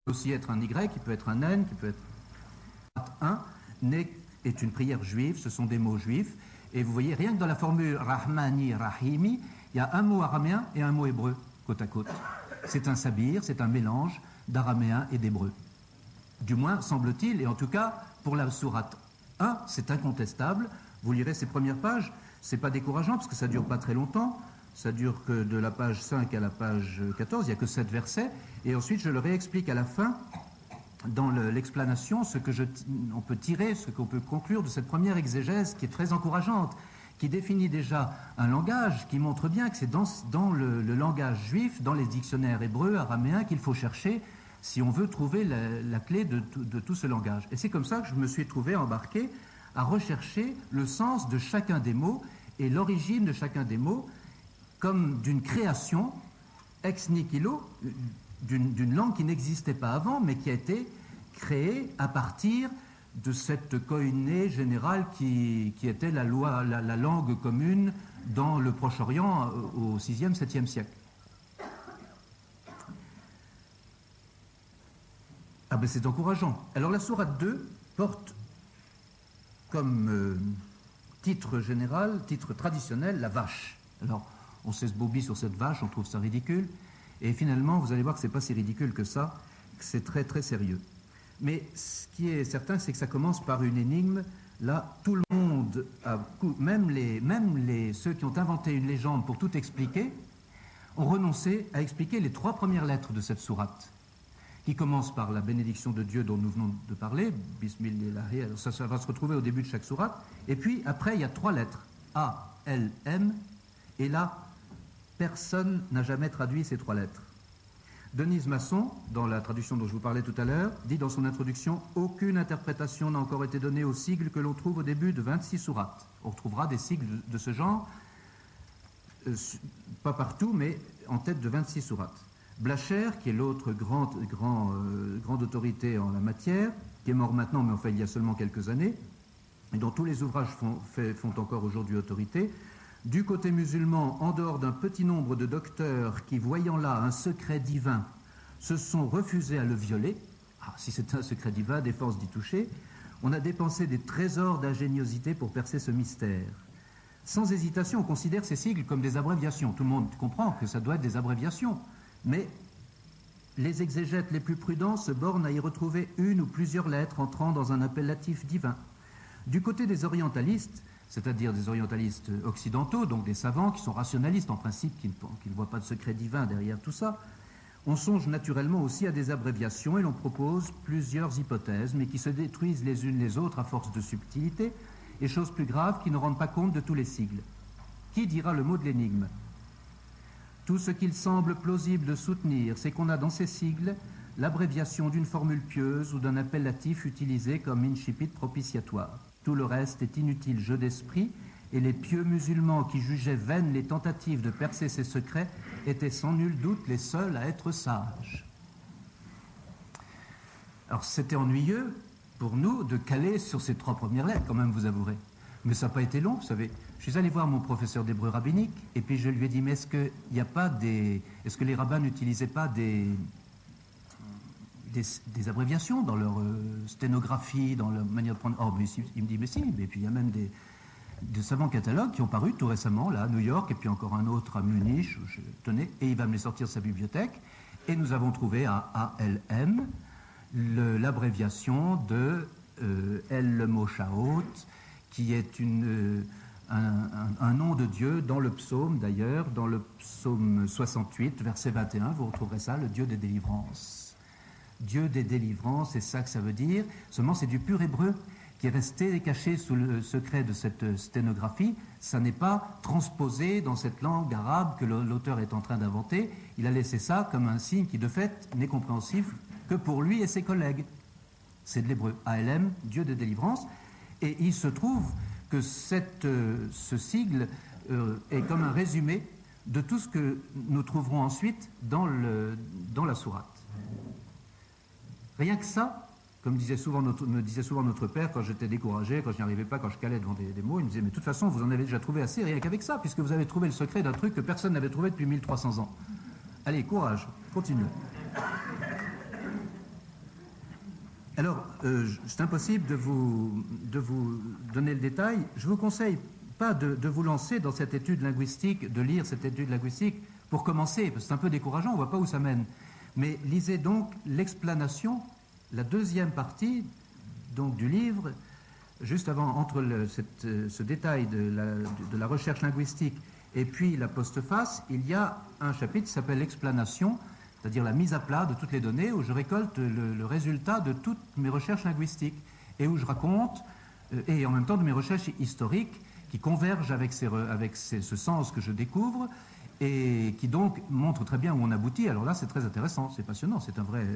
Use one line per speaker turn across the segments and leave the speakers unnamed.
aussi être un Y, qui peut être un N, qui peut être un, est une prière juive, ce sont des mots juifs. Et vous voyez, rien que dans la formule Rahmani, Rahimi, il y a un mot araméen et un mot hébreu, côte à côte. C'est un sabir, c'est un mélange d'araméen et d'hébreu. Du moins, semble-t-il, et en tout cas, pour la sourate 1, c'est incontestable. Vous lirez ces premières pages, c'est pas décourageant, parce que ça dure pas très longtemps. Ça dure que de la page 5 à la page 14, il n'y a que 7 versets. Et ensuite, je le réexplique à la fin, dans l'explanation, on peut tirer, ce qu'on peut conclure de cette première exégèse qui est très encourageante, qui définit déjà un langage, qui montre bien que c'est dans le langage juif, dans les dictionnaires hébreux, araméens, qu'il faut chercher si on veut trouver la clé de tout ce langage. Et c'est comme ça que je me suis trouvé embarqué à rechercher le sens de chacun des mots et l'origine de chacun des mots comme d'une création ex nihilo, d'une langue qui n'existait pas avant, mais qui a été créée à partir de cette koiné générale qui était la langue commune dans le Proche-Orient au 6e, 7e siècle. Ah ben c'est encourageant. Alors la sourate 2 porte comme titre général, titre traditionnel, la vache. Alors on s'esbobie sur cette vache, on trouve ça ridicule. Et finalement, vous allez voir que ce n'est pas si ridicule que ça, que c'est très très sérieux. Mais ce qui est certain, c'est que ça commence par une énigme. Là, tout le monde, même ceux qui ont inventé une légende pour tout expliquer, ont renoncé à expliquer les 3 premières lettres de cette sourate, qui commence par la bénédiction de Dieu dont nous venons de parler, Bismillahi, alors ça va se retrouver au début de chaque sourate. Et puis après, il y a 3 lettres, A, L, M, et là, personne n'a jamais traduit ces 3 lettres. Denise Masson, dans la traduction dont je vous parlais tout à l'heure, dit dans son introduction « Aucune interprétation n'a encore été donnée aux sigles que l'on trouve au début de 26 sourates ». On retrouvera des sigles de ce genre, pas partout, mais en tête de 26 sourates. Blacher, qui est l'autre grande autorité en la matière, qui est mort maintenant, mais enfin il y a seulement quelques années, et dont tous les ouvrages font encore aujourd'hui autorité. Du côté musulman, en dehors d'un petit nombre de docteurs qui, voyant là un secret divin, se sont refusés à le violer, si c'est un secret divin, des forces d'y toucher, on a dépensé des trésors d'ingéniosité pour percer ce mystère. Sans hésitation, on considère ces sigles comme des abréviations. Tout le monde comprend que ça doit être des abréviations, mais les exégètes les plus prudents se bornent à y retrouver une ou plusieurs lettres entrant dans un appellatif divin. Du côté des orientalistes, c'est-à-dire des orientalistes occidentaux, donc des savants qui sont rationalistes en principe, qui ne voient pas de secret divin derrière tout ça, on songe naturellement aussi à des abréviations et l'on propose plusieurs hypothèses, mais qui se détruisent les unes les autres à force de subtilité, et chose plus grave, qui ne rendent pas compte de tous les sigles. Qui dira le mot de l'énigme? Tout ce qu'il semble plausible de soutenir, c'est qu'on a dans ces sigles l'abréviation d'une formule pieuse ou d'un appellatif utilisé comme incipit propitiatoire. Tout le reste est inutile jeu d'esprit, et les pieux musulmans qui jugeaient vaines les tentatives de percer ces secrets étaient sans nul doute les seuls à être sages. Alors c'était ennuyeux pour nous de caler sur ces 3 premières lettres, quand même, vous avouerez. Mais ça n'a pas été long, vous savez. Je suis allé voir mon professeur d'hébreu rabbinique, et puis je lui ai dit, mais est-ce que les rabbins n'utilisaient pas des abréviations dans leur sténographie, dans leur manière de prendre... Oh, mais il me dit, mais si, et puis il y a même des savants catalogues qui ont paru tout récemment, là, à New York, et puis encore un autre à Munich, tenez, et il va me les sortir de sa bibliothèque, et nous avons trouvé à ALM l'abréviation de El Moshaot, qui est un nom de Dieu dans le psaume, d'ailleurs, dans le psaume 68, verset 21, vous retrouverez ça, le Dieu des délivrances. Dieu des délivrances, c'est ça que ça veut dire. Seulement, c'est du pur hébreu qui est resté caché sous le secret de cette sténographie. Ça n'est pas transposé dans cette langue arabe que l'auteur est en train d'inventer. Il a laissé ça comme un signe qui, de fait, n'est compréhensible que pour lui et ses collègues. C'est de l'hébreu. ALM, Dieu des délivrances. Et il se trouve que ce sigle est comme un résumé de tout ce que nous trouverons ensuite dans la sourate. Rien que ça, comme me disait souvent notre père quand j'étais découragé, quand je n'y arrivais pas, quand je calais devant des mots, il me disait, mais de toute façon, vous en avez déjà trouvé assez, rien qu'avec ça, puisque vous avez trouvé le secret d'un truc que personne n'avait trouvé depuis 1300 ans. Allez, courage, continuez. Alors, c'est impossible de vous donner le détail. Je vous conseille pas de vous lancer dans cette étude linguistique, de lire cette étude linguistique pour commencer, parce que c'est un peu décourageant, on ne voit pas où ça mène. Mais lisez donc l'explanation, la deuxième partie donc, du livre, juste avant, entre ce détail de la recherche linguistique et puis la postface, il y a un chapitre qui s'appelle l'explanation, c'est-à-dire la mise à plat de toutes les données, où je récolte le résultat de toutes mes recherches linguistiques et où je raconte, et en même temps de mes recherches historiques qui convergent avec ce sens que je découvre et qui donc montrent très bien où on aboutit. Alors là, c'est très intéressant, c'est passionnant,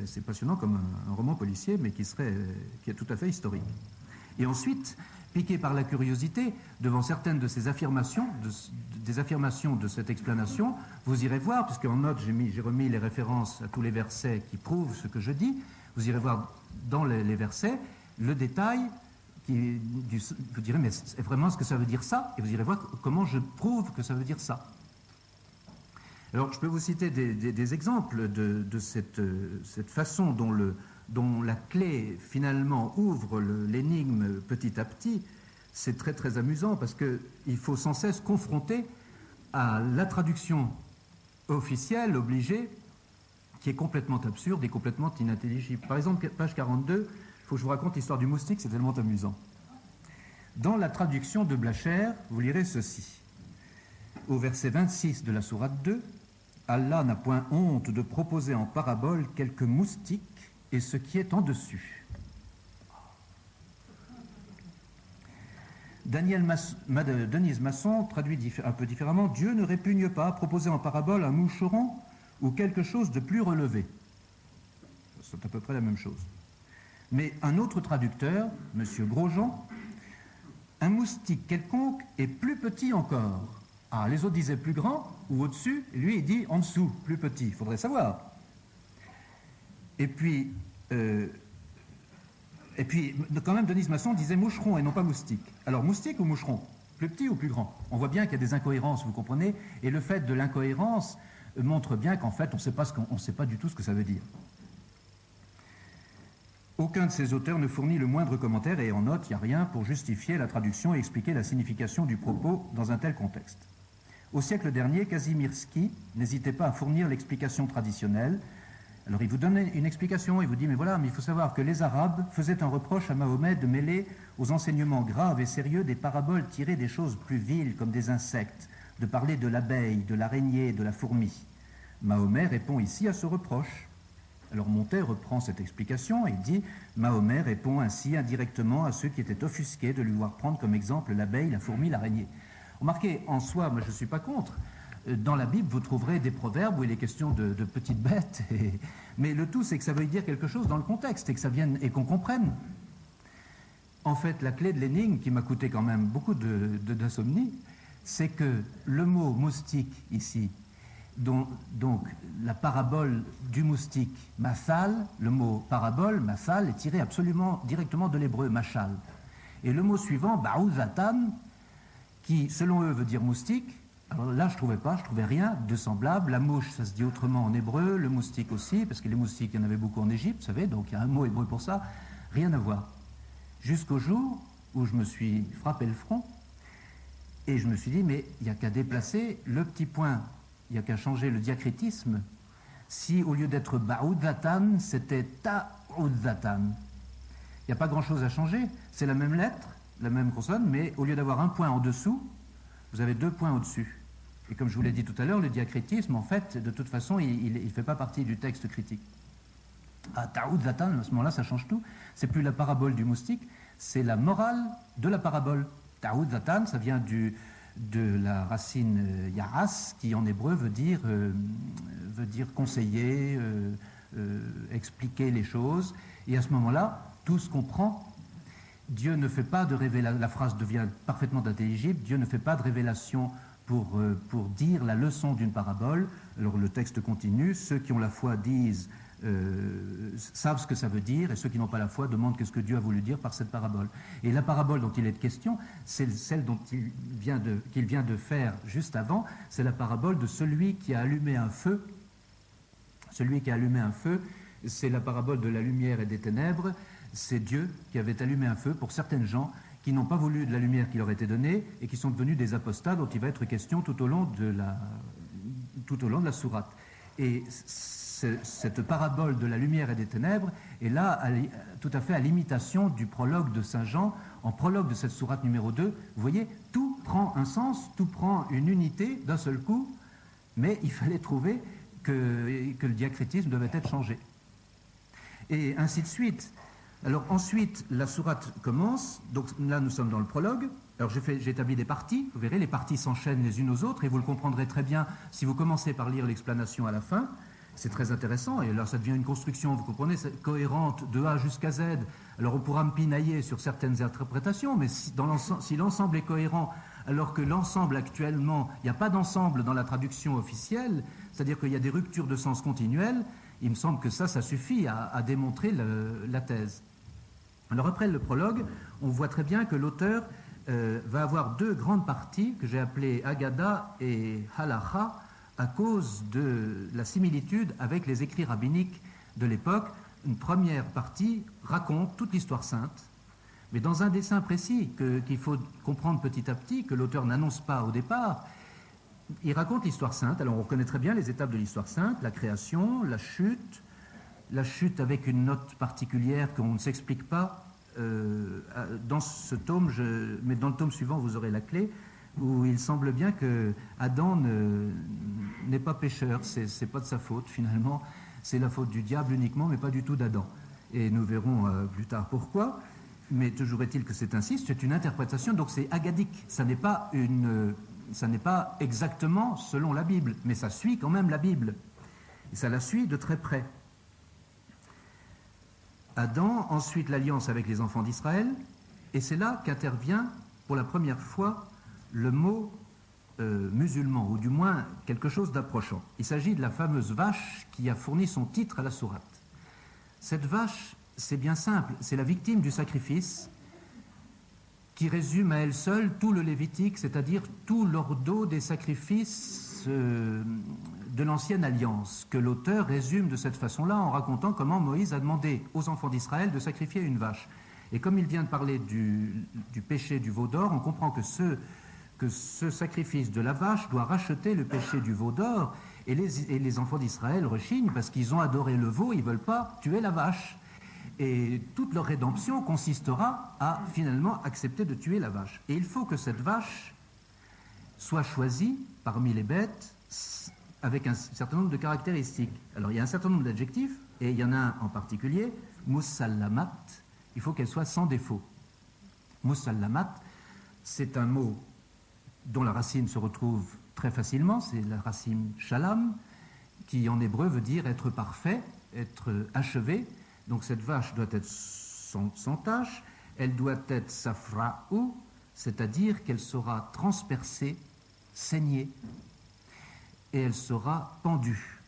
c'est passionnant comme un roman policier, mais qui est tout à fait historique. Et ensuite, piqué par la curiosité, devant certaines de ces affirmations, des affirmations de cette explanation, vous irez voir, puisqu'en note j'ai remis les références à tous les versets qui prouvent ce que je dis, vous irez voir dans les versets le détail, vous direz, mais c'est vraiment ce que ça veut dire ça? Et vous irez voir comment je prouve que ça veut dire ça. Alors, je peux vous citer des exemples de cette façon dont la clé, finalement, ouvre l'énigme petit à petit. C'est très, très amusant parce qu'il faut sans cesse confronter à la traduction officielle, obligée, qui est complètement absurde et complètement inintelligible. Par exemple, page 42, il faut que je vous raconte l'histoire du moustique, c'est tellement amusant. Dans la traduction de Blacher, vous lirez ceci. Au verset 26 de la sourate 2, Allah n'a point honte de proposer en parabole quelques moustiques et ce qui est en dessus. Denise Masson traduit un peu différemment. Dieu ne répugne pas à proposer en parabole un moucheron ou quelque chose de plus relevé. C'est à peu près la même chose. Mais un autre traducteur, M. Grosjean, un moustique quelconque est plus petit encore. Ah, les autres disaient plus grand ou au-dessus, lui il dit en dessous, plus petit. Il faudrait savoir. Et puis, quand même, Denise Masson disait moucheron et non pas moustique. Alors, moustique ou moucheron? Plus petit ou plus grand? On voit bien qu'il y a des incohérences, vous comprenez? Et le fait de l'incohérence montre bien qu'en fait, on ne sait pas du tout ce que ça veut dire. Aucun de ces auteurs ne fournit le moindre commentaire et en note, il n'y a rien pour justifier la traduction et expliquer la signification du propos dans un tel contexte. Au siècle dernier, Kazimierski n'hésitait pas à fournir l'explication traditionnelle. Alors il vous donne une explication, il vous dit, mais voilà, mais il faut savoir que les Arabes faisaient un reproche à Mahomet de mêler aux enseignements graves et sérieux des paraboles tirées des choses plus viles comme des insectes, de parler de l'abeille, de l'araignée, de la fourmi. Mahomet répond ici à ce reproche. Alors Montet reprend cette explication et dit « Mahomet répond ainsi indirectement à ceux qui étaient offusqués de lui voir prendre comme exemple l'abeille, la fourmi, l'araignée. » Remarquez, en soi, moi je ne suis pas contre. Dans la Bible, vous trouverez des proverbes où il est question de petites bêtes. Mais le tout, c'est que ça veut dire quelque chose dans le contexte et que ça vienne et qu'on comprenne. En fait, la clé de l'énigme, qui m'a coûté quand même beaucoup d'insomnie, c'est que le mot moustique ici, donc la parabole du moustique, mathal, le mot parabole, mathal, est tiré absolument directement de l'hébreu, machal. Et le mot suivant, ba'uzatan, qui selon eux veut dire moustique, alors là je trouvais rien de semblable. La mouche, ça se dit autrement en hébreu, le moustique aussi, parce que les moustiques, il y en avait beaucoup en Égypte, vous savez, donc il y a un mot hébreu pour ça, rien à voir. Jusqu'au jour où je me suis frappé le front, et je me suis dit, mais il n'y a qu'à déplacer le petit point, il n'y a qu'à changer le diacritisme. Si au lieu d'être ba'udzatan, c'était ta'udzatan. Il n'y a pas grand-chose à changer, c'est la même lettre, la même consonne, mais au lieu d'avoir un point en dessous, vous avez deux points au-dessus. Et comme je vous l'ai dit tout à l'heure, le diacritisme, en fait, de toute façon, il ne fait pas partie du texte critique. Ah, ta'udzatan, à ce moment-là, ça change tout. C'est plus la parabole du moustique, c'est la morale de la parabole. Ta'udzatan, ça vient de la racine yaras, qui en hébreu veut dire conseiller, expliquer les choses. Et à ce moment-là, tout se comprend. Dieu ne fait pas de révélation, la phrase devient parfaitement intelligible, Dieu ne fait pas de révélation pour dire la leçon d'une parabole. Alors le texte continue, ceux qui ont la foi disent, savent ce que ça veut dire, et ceux qui n'ont pas la foi demandent qu'est-ce que Dieu a voulu dire par cette parabole. Et la parabole dont il est question, c'est celle qu'il vient de faire juste avant, c'est la parabole de celui qui a allumé un feu, c'est la parabole de la lumière et des ténèbres. C'est Dieu qui avait allumé un feu pour certaines gens qui n'ont pas voulu de la lumière qui leur était donnée et qui sont devenus des apostats dont il va être question tout au long de la sourate. Et cette parabole de la lumière et des ténèbres est là tout à fait à l'imitation du prologue de Saint Jean. En prologue de cette sourate numéro 2, vous voyez, tout prend un sens, tout prend une unité d'un seul coup, mais il fallait trouver que le diacritisme devait être changé. Et ainsi de suite. Alors ensuite, la sourate commence, donc là nous sommes dans le prologue. Alors j'ai établi des parties, vous verrez, les parties s'enchaînent les unes aux autres, et vous le comprendrez très bien si vous commencez par lire l'explanation à la fin. C'est très intéressant, et là ça devient une construction, vous comprenez, cohérente de A jusqu'à Z. Alors on pourra me pinailler sur certaines interprétations, mais si l'ensemble est cohérent, alors que l'ensemble actuellement, il n'y a pas d'ensemble dans la traduction officielle, c'est-à-dire qu'il y a des ruptures de sens continuelles, il me semble que ça suffit à démontrer la thèse. Alors après le prologue, on voit très bien que l'auteur va avoir deux grandes parties que j'ai appelées Agada et Halacha à cause de la similitude avec les écrits rabbiniques de l'époque. Une première partie raconte toute l'histoire sainte, mais dans un dessin précis qu'il faut comprendre petit à petit, que l'auteur n'annonce pas au départ. Il raconte l'histoire sainte. Alors on reconnaît très bien les étapes de l'histoire sainte, la création, la chute avec une note particulière qu'on ne s'explique pas dans ce tome, mais dans le tome suivant vous aurez la clé, où il semble bien que Adam n'est pas pécheur, c'est pas de sa faute finalement, c'est la faute du diable uniquement, mais pas du tout d'Adam. Et nous verrons plus tard pourquoi, mais toujours est-il que c'est ainsi, c'est une interprétation, donc c'est agadique, ça n'est pas exactement selon la Bible, mais ça suit quand même la Bible, et ça la suit de très près. Adam, ensuite l'alliance avec les enfants d'Israël, et c'est là qu'intervient pour la première fois le mot musulman, ou du moins quelque chose d'approchant. Il s'agit de la fameuse vache qui a fourni son titre à la sourate. Cette vache, c'est bien simple, c'est la victime du sacrifice qui résume à elle seule tout le Lévitique, c'est-à-dire tout l'ordo des sacrifices de l'ancienne alliance, que l'auteur résume de cette façon-là en racontant comment Moïse a demandé aux enfants d'Israël de sacrifier une vache. Et comme il vient de parler du péché du veau d'or, on comprend que ce sacrifice de la vache doit racheter le péché du veau d'or, et les enfants d'Israël rechignent parce qu'ils ont adoré le veau, ils ne veulent pas tuer la vache. Et toute leur rédemption consistera à finalement accepter de tuer la vache. Et il faut que cette vache soit choisie parmi les bêtes avec un certain nombre de caractéristiques. Alors il y a un certain nombre d'adjectifs, et il y en a un en particulier, musallamat, il faut qu'elle soit sans défaut. Musallamat, c'est un mot dont la racine se retrouve très facilement, c'est la racine shalam, qui en hébreu veut dire être parfait, être achevé. Donc cette vache doit être sans tache, elle doit être safra'u, c'est-à-dire qu'elle sera transpercée, saignée, et elle sera pendue.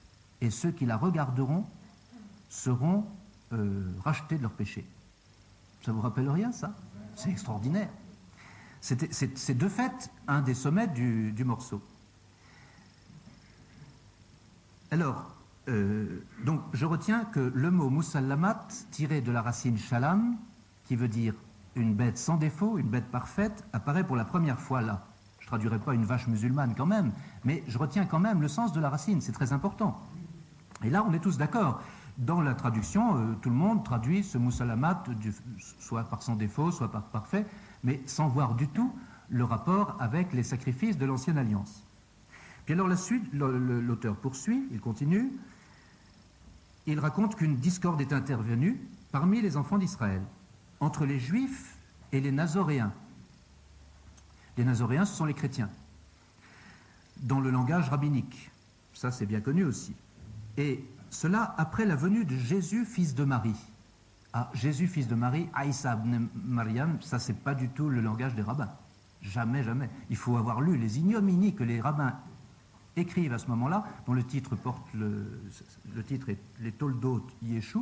Et ceux qui la regarderont seront rachetés de leur péché. Ça vous rappelle rien, ça? C'est extraordinaire. C'est de fait un des sommets du morceau. Alors, donc je retiens que le mot musallamat, tiré de la racine shalam, qui veut dire une bête sans défaut, une bête parfaite, apparaît pour la première fois là. Je ne traduirai pas une vache musulmane quand même, mais je retiens quand même le sens de la racine, c'est très important. Et là, on est tous d'accord. Dans la traduction, tout le monde traduit ce musallamat soit par sans défaut, soit par parfait, mais sans voir du tout le rapport avec les sacrifices de l'ancienne alliance. Puis alors la suite, l'auteur poursuit, il continue, il raconte qu'une discorde est intervenue parmi les enfants d'Israël, entre les Juifs et les Nazoréens. Les Nazoréens, ce sont les chrétiens, dans le langage rabbinique. Ça, c'est bien connu aussi. Et cela après la venue de Jésus, fils de Marie. Ah, Jésus, fils de Marie, Aïssa ibn Mariam, ça, c'est pas du tout le langage des rabbins. Jamais, jamais. Il faut avoir lu les ignominies que les rabbins écrivent à ce moment-là, dont le titre porte le titre est Les Toldot Yeshu,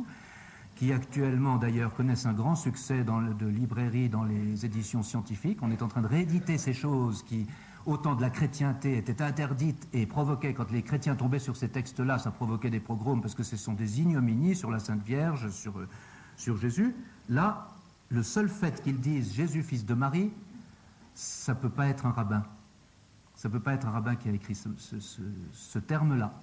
qui actuellement d'ailleurs connaissent un grand succès de librairie dans les éditions scientifiques. On est en train de rééditer ces choses qui au temps de la chrétienté était interdite et provoquait, quand les chrétiens tombaient sur ces textes-là, ça provoquait des pogroms parce que ce sont des ignominies sur la Sainte Vierge, sur Jésus. Là, le seul fait qu'ils disent Jésus, fils de Marie, ça ne peut pas être un rabbin. Ça ne peut pas être un rabbin qui a écrit ce terme-là.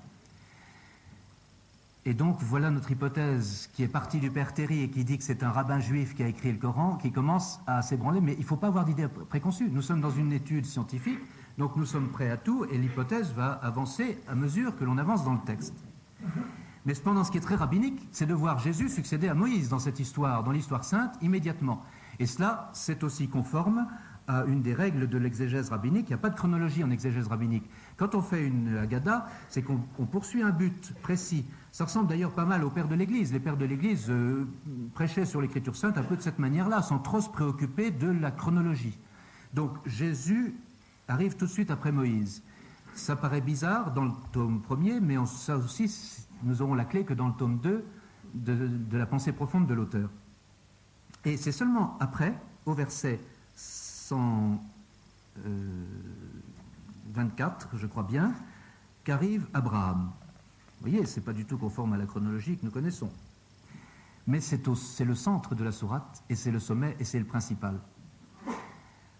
Et donc, voilà notre hypothèse qui est partie du Père Terry et qui dit que c'est un rabbin juif qui a écrit le Coran, qui commence à s'ébranler, mais il ne faut pas avoir d'idée préconçue. Nous sommes dans une étude scientifique, donc nous sommes prêts à tout, et l'hypothèse va avancer à mesure que l'on avance dans le texte. Mais cependant, ce qui est très rabbinique, c'est de voir Jésus succéder à Moïse dans cette histoire, dans l'histoire sainte, immédiatement. Et cela, c'est aussi conforme à une des règles de l'exégèse rabbinique. Il n'y a pas de chronologie en exégèse rabbinique. Quand on fait une Haggadah, c'est qu'on poursuit un but précis. Ça ressemble d'ailleurs pas mal aux pères de l'Église. Les pères de l'Église prêchaient sur l'Écriture sainte un peu de cette manière-là, sans trop se préoccuper de la chronologie. Donc Jésus arrive tout de suite après Moïse. Ça paraît bizarre dans le tome 1er, mais ça aussi, nous aurons la clé que dans le tome 2 de la pensée profonde de l'auteur. Et c'est seulement après, au verset 124, je crois bien, qu'arrive Abraham. Vous voyez, ce n'est pas du tout conforme à la chronologie que nous connaissons. Mais c'est le centre de la sourate, et c'est le sommet, et c'est le principal.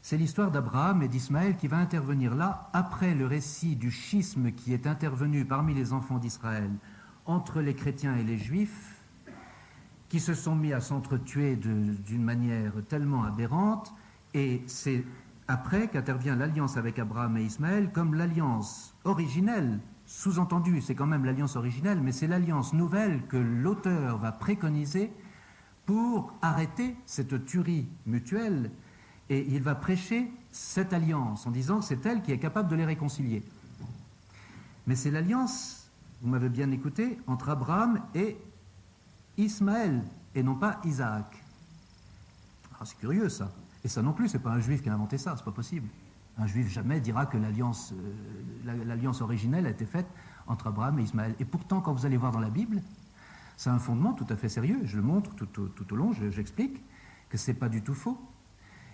C'est l'histoire d'Abraham et d'Ismaël qui va intervenir là, après le récit du schisme qui est intervenu parmi les enfants d'Israël, entre les chrétiens et les juifs, qui se sont mis à s'entretuer d'une manière tellement aberrante, et c'est après qu'intervient l'alliance avec Abraham et Ismaël comme l'alliance originelle, sous-entendu, c'est quand même l'alliance originelle, mais c'est l'alliance nouvelle que l'auteur va préconiser pour arrêter cette tuerie mutuelle, et il va prêcher cette alliance en disant que c'est elle qui est capable de les réconcilier. Mais c'est l'alliance, vous m'avez bien écouté, entre Abraham et Ismaël, et non pas Isaac. Alors c'est curieux ça. Et ça non plus, c'est pas un juif qui a inventé ça, c'est pas possible. Un juif jamais dira que l'alliance originelle a été faite entre Abraham et Ismaël. Et pourtant, quand vous allez voir dans la Bible, c'est un fondement tout à fait sérieux. Je le montre tout au long, j'explique que c'est pas du tout faux.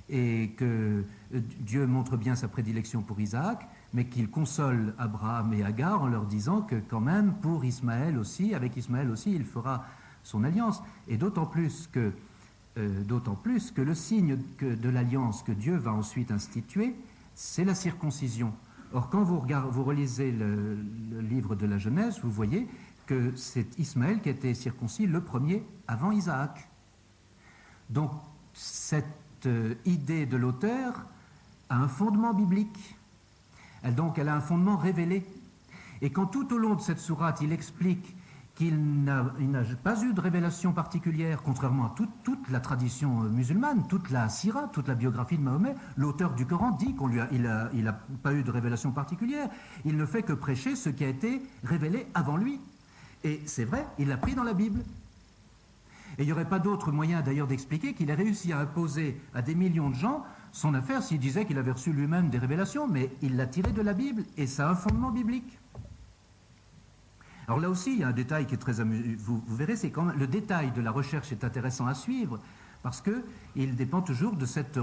Et que Dieu montre bien sa prédilection pour Isaac, mais qu'il console Abraham et Agar en leur disant que quand même pour Ismaël aussi, avec Ismaël aussi, il fera son alliance. Et d'autant plus que le signe de l'alliance que Dieu va ensuite instituer, c'est la circoncision. Or, quand vous relisez le livre de la Genèse, vous voyez que c'est Ismaël qui a été circoncis le premier avant Isaac. Donc, cette idée de l'auteur a un fondement biblique. Elle a un fondement révélé. Et quand tout au long de cette sourate, il explique qu'il n'a pas eu de révélation particulière, contrairement à toute la tradition musulmane, toute la sira, toute la biographie de Mahomet, l'auteur du Coran dit qu'il n'a pas eu de révélation particulière. Il ne fait que prêcher ce qui a été révélé avant lui. Et c'est vrai, il l'a pris dans la Bible. Et il n'y aurait pas d'autre moyen d'ailleurs d'expliquer qu'il a réussi à imposer à des millions de gens son affaire s'il disait qu'il avait reçu lui-même des révélations, mais il l'a tiré de la Bible, et ça a un fondement biblique. Alors là aussi, il y a un détail qui est très amusant. Vous verrez, c'est quand même, le détail de la recherche est intéressant à suivre, parce qu'il dépend toujours de cette